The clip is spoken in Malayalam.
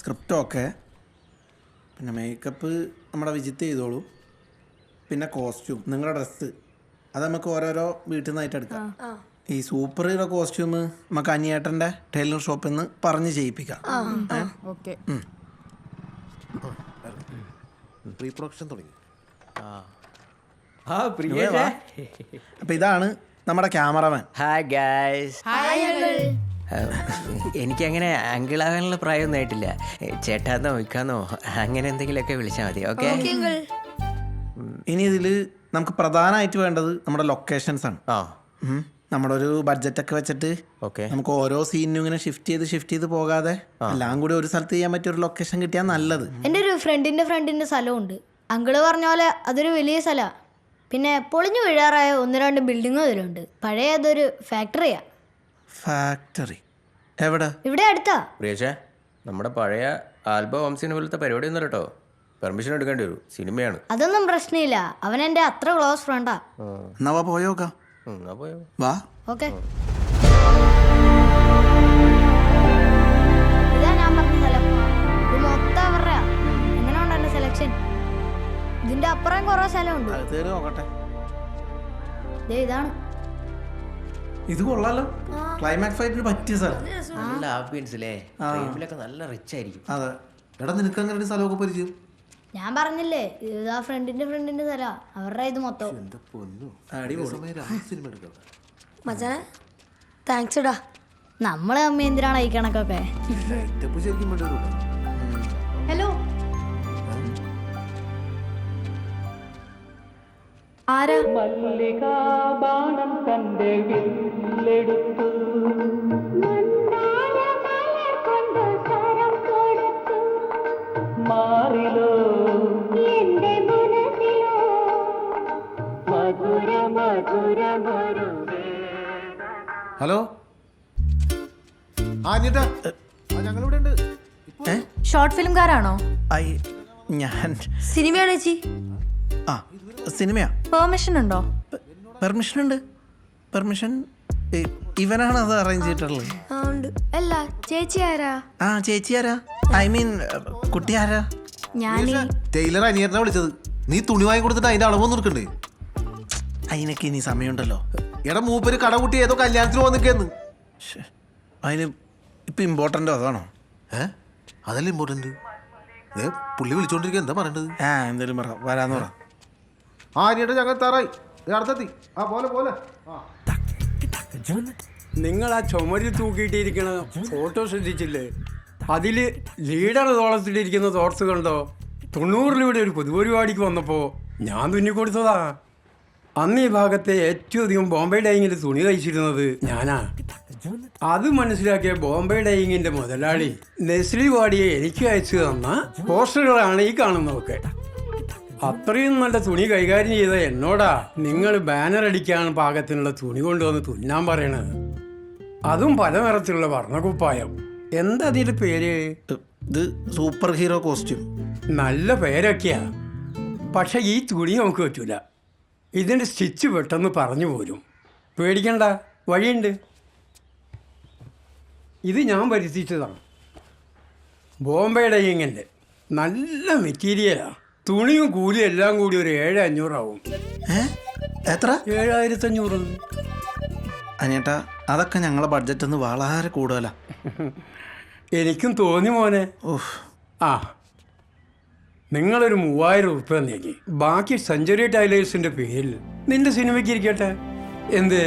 സ്ക്രിപ്റ്റൊക്കെ, പിന്നെ മേക്കപ്പ് നമ്മുടെ വിജിറ്റ് ചെയ്തോളൂ, പിന്നെ കോസ്റ്റ്യൂം, നിങ്ങളുടെ ഡ്രസ്സ് അത് നമുക്ക് ഓരോരോ വീട്ടിൽ നിന്നായിട്ട് എടുക്കാം. ഈ സൂപ്പർ ഹീറോ കോസ്റ്റ്യൂം നമുക്ക് അനിയേട്ടൻ്റെ ടൈലർ ഷോപ്പിൽ നിന്ന് പറഞ്ഞ് ചെയ്യിപ്പിക്കാം. പ്രീ പ്രൊഡക്ഷൻ തുടങ്ങി. അപ്പം ഇതാണ് നമ്മുടെ ക്യാമറമാൻ. Hi guys. എനിക്കങ്ങനെ അങ്കിളാകാനുള്ള പ്രായമൊന്നും ആയിട്ടില്ല. ചേട്ടാന്നോ ഇക്കാന്നോ അങ്ങനെ എന്തെങ്കിലുമൊക്കെ വിളിച്ചാൽ മതി. ഓക്കെ. ഇനി ഇതിൽ നമുക്ക് പ്രധാനമായിട്ട് വേണ്ടത് നമ്മുടെ ലൊക്കേഷൻസ് ആണ്. നമ്മുടെ ഒരു ബഡ്ജറ്റൊക്കെ വെച്ചിട്ട് നമുക്ക് ഓരോ സീനിനും ഇങ്ങനെ ഷിഫ്റ്റ് ചെയ്ത് പോകാതെ എല്ലാം കൂടി ഒരു സ്ഥലത്ത് ചെയ്യാൻ പറ്റിയ ഒരു ലൊക്കേഷൻ കിട്ടിയാൽ നല്ലത്. എൻ്റെ ഒരു ഫ്രണ്ടിൻ്റെ സ്ഥലമുണ്ട്. അങ്കിള് പറഞ്ഞ പോലെ അതൊരു വലിയ സ്ഥലമാണ്. പിന്നെ പൊളിഞ്ഞു വീഴാറായ 1-2 ബിൽഡിങ്ങും അതിലുണ്ട്. പഴയ അതൊരു ഫാക്ടറിയാ. ഫാക്ടറി എവിടെ? ഇവിടെ അടുത്താ. പ്രിയച്ചേ, നമ്മുടെ പഴയ ആൽബം ഹോംസിനെ പോലത്തെ പരിപാടി ഒന്നും കേട്ടോ. പെർമിഷൻ എടുക്കേണ്ടി വരും. സിനിമയാണ്. അതൊന്നും പ്രശ്നമില്ല. അവൻ എൻ്റെ അത്ര ക്ലോസ് ഫ്രണ്ടാ. എന്നാ വാ പോയോക്കാം. വാ. ഓക്കെ. ഇതാ ഞാൻ പറഞ്ഞ സ്ഥലം. ഇത് മൊത്തം അവരുടെ. എങ്ങനെ ഉണ്ട് എൻ്റെ സെലക്ഷൻ? ഇതിന്റെ അപ്പുറം കുറെ സ്ഥലമുണ്ട്. നോക്കട്ടെ. ഇതാണ്. ഇത് കൊള്ളാലോ. ക്ലൈമാക്സ് ഫൈറ്റിന് പറ്റിയ സ്ഥലം. നല്ല ആംബിയൻസ് അല്ലേ? ട്രെയിനിലൊക്കെ നല്ല റിച്ച് ആയിരിക്കും. അതെ. എടാ നിനക്ക് അങ്ങനെ ഒരു സ്ഥലമൊക്കെ പരിചയം? ഞാൻ പറഞ്ഞില്ലേ, ഇത് ആ ഫ്രണ്ടിന്റെ സ്ഥലമാ. അവരുടെ ഇത് മൊത്തം. മച്ചാനെ താങ്ക്സ് ഇടാ. നമ്മളെ അമ്മ എന്തിനാണ് ഈ കണക്കൊക്കെ? ഹലോ, ആരാ? മല്ലികാബാണം തന്റെ വില്ലെടുത്തു, മാറിലോ എന്റെ മനസ്സിലോ മധുര മധുര മരുവേ. ഹലോ ആഞ്ഞിട്ടാ, ഞങ്ങളിവിടെ ഉണ്ട്. ഷോർട്ട് ഫിലിംകാരാണോ? ഞാൻ സിനിമയാണ് ചേച്ചി. ആ സിനിമയാ. പെർമിഷൻ ഉണ്ടോ? പെർമിഷൻ ഉണ്ട്. പെർമിഷൻ ഇവനാണ് അത് അറേഞ്ച് ചെയ്തിട്ടുള്ളത്. ഉണ്ട്. അല്ല ചേച്ചി ആരാ? ആ ചേച്ചി ആരാ? ഐ മീൻ കുട്ടി ആരാ? ഞാൻ ടൈലർ അനിയനെ വിളിച്ചത്. നീ തുണി വാങ്ങി കൊടുത്തിട്ട് അതിന്റെ അളവൊന്നും എടുക്കണ്ടേ? അതിനൊക്കെ ഇനി സമയമുണ്ടല്ലോ. എടാ മൂപ്പര് കടകുട്ടി ഏതോ കല്യാണത്തിന് വന്നിക്കേന്ന്. അതിന് ഇപ്പൊ ഇമ്പോർട്ടൻ്റ് അതാണോ? അതല്ല ഇമ്പോർട്ടന്റ്. പുള്ളി വിളിച്ചോണ്ടിരിക്കുക. എന്താ പറയേണ്ടത്? എന്തേലും പറ. വരാന്ന് പറ. ആര്യയുടെ ഞങ്ങൾ തറായി അടുത്തെത്തി. ആ പോലെ പോലെ. നിങ്ങൾ ആ ചുമരിൽ തൂക്കിയിട്ടിരിക്കുന്ന ഫോട്ടോ ശ്രദ്ധിച്ചില്ലേ? അതിൽ ലീഡർ തോളത്തിലിരിക്കുന്ന തോട്ട്സ് കണ്ടോ? 90-ൽ ഒരു പൊതുപരിപാടിക്ക് വന്നപ്പോൾ ഞാൻ തുന്നിക്കൊടുത്തതാ. അന്ന് ഈ ഭാഗത്തെ ഏറ്റവും അധികം ബോംബെ ഡൈയിങ്ങിൻ്റെ തുണി തയ്ച്ചിരുന്നത് ഞാനാ. അത് മനസ്സിലാക്കിയ ബോംബെ ഡൈയിങ്ങിൻ്റെ മുതലാളി നെസ്ലി വാടിയെ എനിക്ക് അയച്ചു തന്ന പോസ്റ്ററുകളാണ് ഈ കാണുന്നതൊക്കെ. അത്രയും നല്ല തുണി കൈകാര്യം ചെയ്ത എന്നോടാ നിങ്ങൾ ബാനർ അടിക്കാൻ പാകത്തിനുള്ള തുണി കൊണ്ടുവന്ന് തുന്നാൻ പറയണത്. അതും പല നിറത്തിലുള്ള വർണ്ണക്കുപ്പായം. എന്താ അതിന്റെ പേര്? ഇത് സൂപ്പർ ഹീറോ കോസ്റ്റ്യൂം. നല്ല പേരൊക്കെയാ. പക്ഷെ ഈ തുണി നമുക്ക് പറ്റൂല. ഇതിന്റെ സ്റ്റിച്ച് പെട്ടെന്ന് പറഞ്ഞു പോരും. പേടിക്കണ്ട, വഴിയുണ്ട്. ഇത് ഞാൻ വരുത്തിച്ചതാണ്. ബോംബെ ഡൈയിങ്ങിൻ്റെ നല്ല മെറ്റീരിയലാ. തുണിയും കൂലിയും എല്ലാം കൂടി ഒരു 7,500 ആവും. എത്ര? 7,500. അനിയേട്ടാ അതൊക്കെ ഞങ്ങളെ ബഡ്ജറ്റ് ഒന്ന് വളരെ കൂടുതലാ. എനിക്കും തോന്നി മോനെ. ആ നിങ്ങളൊരു 3,000 ഉറുപ്പ്യ തന്നേക്ക്. ബാക്കി സെഞ്ചുറി ടൈലേഴ്സിന്റെ പേരിൽ നിന്റെ സിനിമയ്ക്ക് ഇരിക്കട്ടെ. എന്ത്?